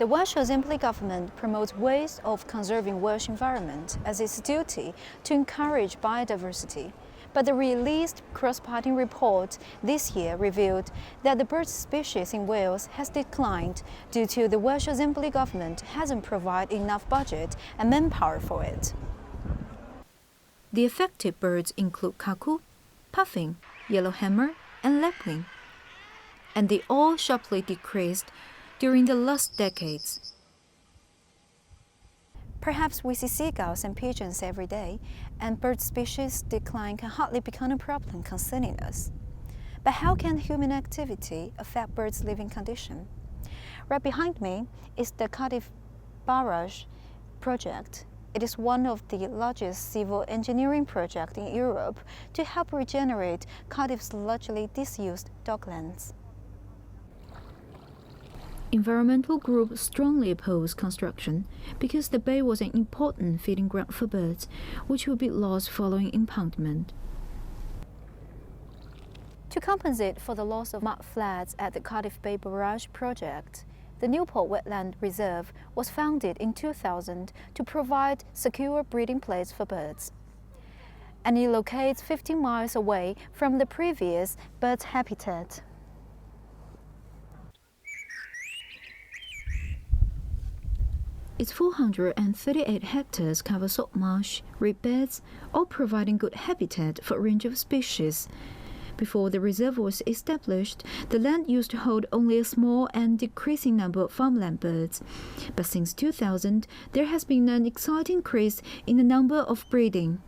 The Welsh Assembly government promotes ways of conserving Welsh environment as its duty to encourage biodiversity. But the released cross-party report this year revealed that the bird species in Wales has declined due to the Welsh Assembly government hasn't provided enough budget and manpower for it. The affected birds include cuckoo, puffin, yellowhammer, and lapwing, and they all sharply decreased during the last decades. Perhaps we see seagulls and pigeons every day, and bird species decline can hardly become a problem concerning us. But how can human activity affect birds' living condition? Right behind me is the Cardiff barrage project. It is one of the largest civil engineering projects in Europe to help regenerate Cardiff's largely disused docklands. Environmental groups strongly oppose construction because the bay was an important feeding ground for birds, which would be lost following impoundment. To compensate for the loss of mud flats at the Cardiff Bay Barrage project, the Newport Wetland Reserve was founded in 2000 to provide secure breeding places for birds. And it locates 15 miles away from the previous bird habitat. Its 438 hectares cover salt marsh, reed beds, all providing good habitat for a range of species. Before the reserve was established, the land used to hold only a small and decreasing number of farmland birds. But since 2000, there has been an exciting increase in the number of breeding.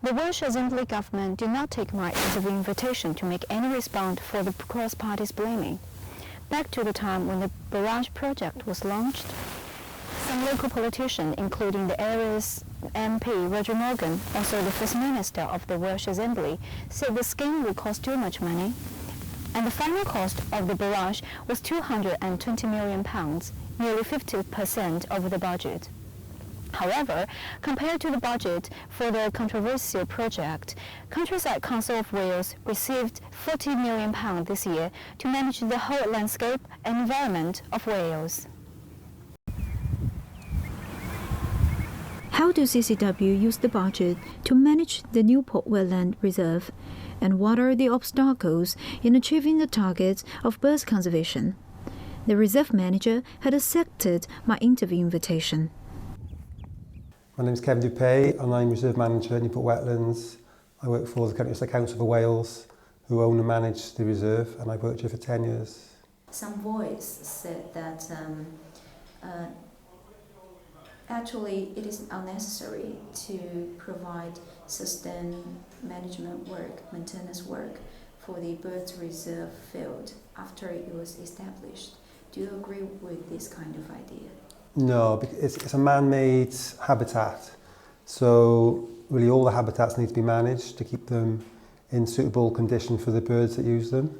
The Welsh Assembly government did not take much of the invitation to make any response for the cross-parties blaming. Back to the time when the barrage project was launched, some local politicians, including the area's MP Roger Morgan, also the First Minister of the Welsh Assembly, said the scheme would cost too much money, and the final cost of the barrage was £220 million, nearly 50% over the budget. However, compared to the budget for the controversial project, countries like Council of Wales received £40 million this year to manage the whole landscape and environment of Wales. How do CCW use the budget to manage the Newport Wetland Reserve? And what are the obstacles in achieving the targets of birds conservation? The reserve manager had accepted my interview invitation. My name is Kevin Dupay and I'm Reserve Manager at Newport Wetlands. I work for the Council of Wales, who own and manage the reserve, and I've worked here for 10 years. Some voice said that actually it is unnecessary to provide sustained management work, maintenance work for the birds reserve field after it was established. Do you agree with this kind of idea? No, it's a man-made habitat, so really all the habitats need to be managed to keep them in suitable condition for the birds that use them.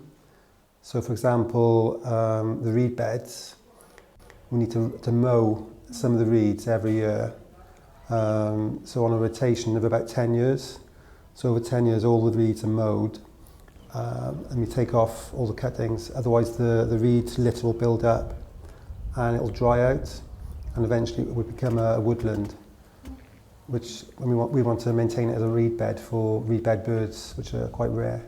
So for example, the reed beds, we need to mow some of the reeds every year, so on a rotation of about 10 years. So over 10 years all the reeds are mowed, and we take off all the cuttings, otherwise the reed litter will build up and it will dry out. And eventually it would become a woodland, which we want to maintain it as a reed bed for reed bed birds, which are quite rare.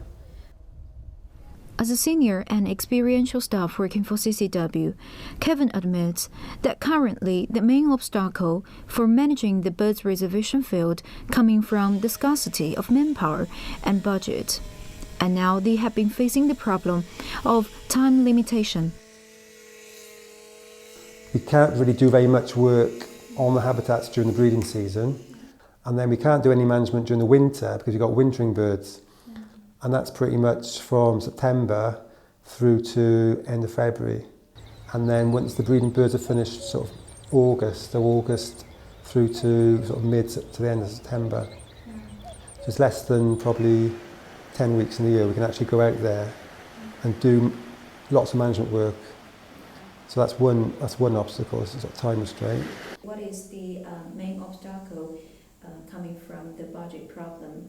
As a senior and experiential staff working for CCW, Kevin admits that currently the main obstacle for managing the birds reservation field coming from the scarcity of manpower and budget. And now they have been facing the problem of time limitation. We can't really do very much work on the habitats during the breeding season, and then we can't do any management during the winter because you've got wintering birds, and that's pretty much from September through to end of February. And then once the breeding birds are finished, sort of August through to sort of mid to the end of September. So it's less than probably 10 weeks in the year we can actually go out there and do lots of management work. So that's one obstacle, is sort of time restraint. What is the main obstacle coming from the budget problem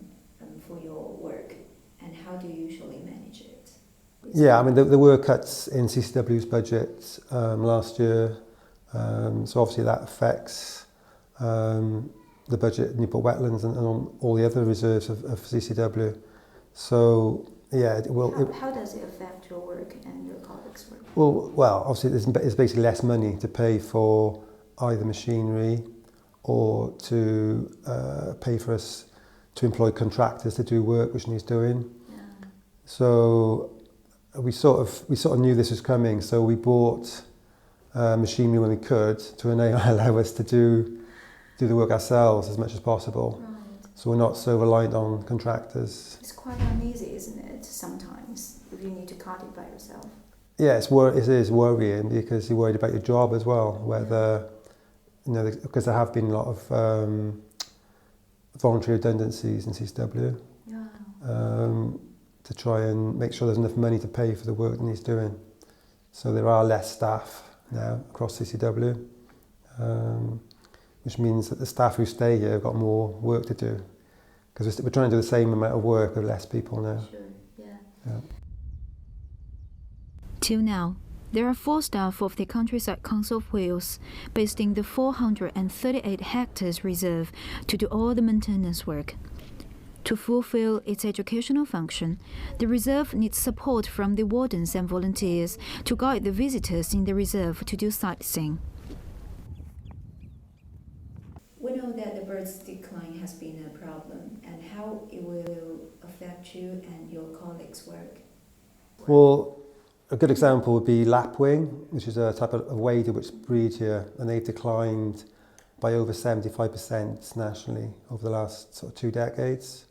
for your work, and how do you usually manage it? Yeah, I mean, there were cuts in CCW's budget last year, so obviously that affects the budget in Newport Wetlands and on all the other reserves of CCW. So, yeah, it will... How does it affect your work and your colleagues' work? Well, obviously there's basically less money to pay for either machinery or to pay for us to employ contractors to do work which needs doing. Yeah. So we sort of knew this was coming, so we bought machinery when we could to allow us to do the work ourselves as much as possible. Right. So we're not so reliant on contractors. It's quite uneasy, isn't it, sometimes, if you need to cut it by yourself? Yeah, it is worrying because you're worried about your job as well, whether, you know, because there have been a lot of voluntary redundancies in CCW. Yeah. To try and make sure there's enough money to pay for the work that he's doing. So there are less staff now across CCW, which means that the staff who stay here have got more work to do, because we're trying to do the same amount of work with less people now. Sure, yeah. Yeah. Till now, there are 4 staff of the Countryside Council of Wales based in the 438 hectares reserve to do all the maintenance work. To fulfill its educational function, the reserve needs support from the wardens and volunteers to guide the visitors in the reserve to do sightseeing. We know that the birds' decline has been a problem, and how it will affect you and your colleagues' work. Well, a good example would be lapwing, which is a type of wader which breed here, and they've declined by over 75% nationally over the last sort of 2 decades.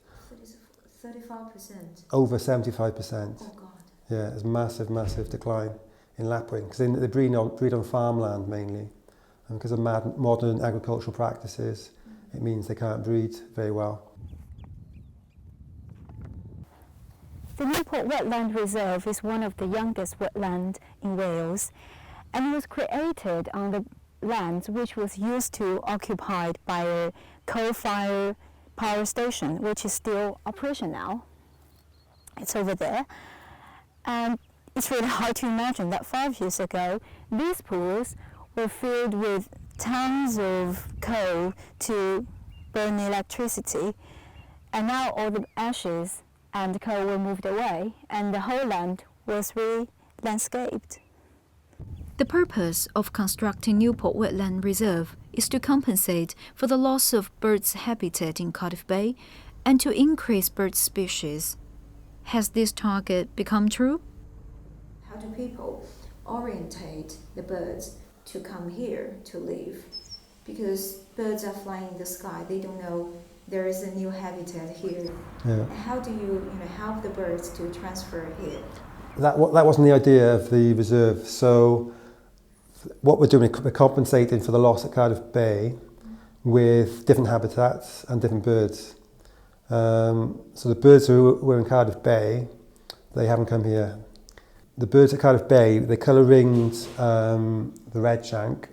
35%? Over 75%. Oh God. Yeah, it's massive, massive decline in lapwing, because they breed on farmland mainly, and because of modern agricultural practices, it means they can't breed very well. The Newport Wetland Reserve is one of the youngest wetlands in Wales, and it was created on the land which was used to occupied by a coal-fired power station, which is still operational now. It's over there. And it's really hard to imagine that 5 years ago, these pools were filled with tons of coal to burn electricity. And now all the ashes and the coal were moved away, and the whole land was re-landscaped. The purpose of constructing Newport Wetland Reserve is to compensate for the loss of birds' habitat in Cardiff Bay and to increase bird species. Has this target become true? How do people orientate the birds to come here to live? Because birds are flying in the sky, they don't know there is a new habitat here. Yeah. How do you help the birds to transfer here? That wasn't the idea of the reserve. So what we're doing, we're compensating for the loss at Cardiff Bay with different habitats and different birds. So the birds who were in Cardiff Bay, they haven't come here. The birds at Cardiff Bay, they colour ringed the redshank,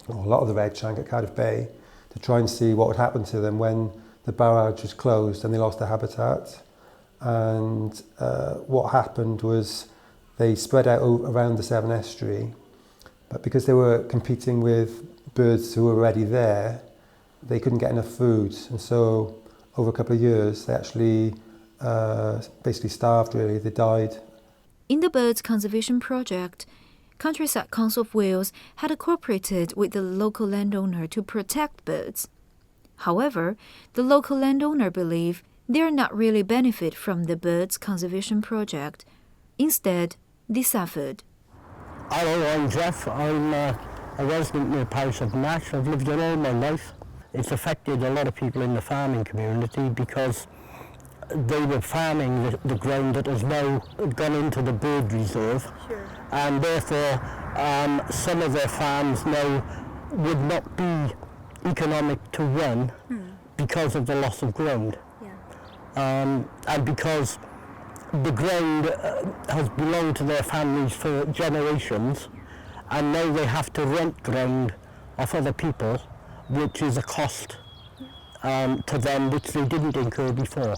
or a lot of the redshank at Cardiff Bay, to try and see what would happen to them when the barrage was closed and they lost their habitat. And what happened was they spread out around the Severn Estuary, but because they were competing with birds who were already there, they couldn't get enough food. And so over a couple of years, they actually basically starved, really. They died. In the Birds Conservation project, Countryside Council of Wales had cooperated with the local landowner to protect birds. However, the local landowner believe they are not really benefit from the Birds Conservation project. Instead, they suffered. Hello, I'm Jeff. I'm a resident near Parish of Nash. I've lived here all my life. It's affected a lot of people in the farming community because they were farming the ground that has now gone into the bird reserve. Sure. And therefore some of their farms now would not be economic to run because of the loss of ground. Yeah. And because the ground has belonged to their families for generations, and now they have to rent ground off other people, which is a cost to them which they didn't incur before.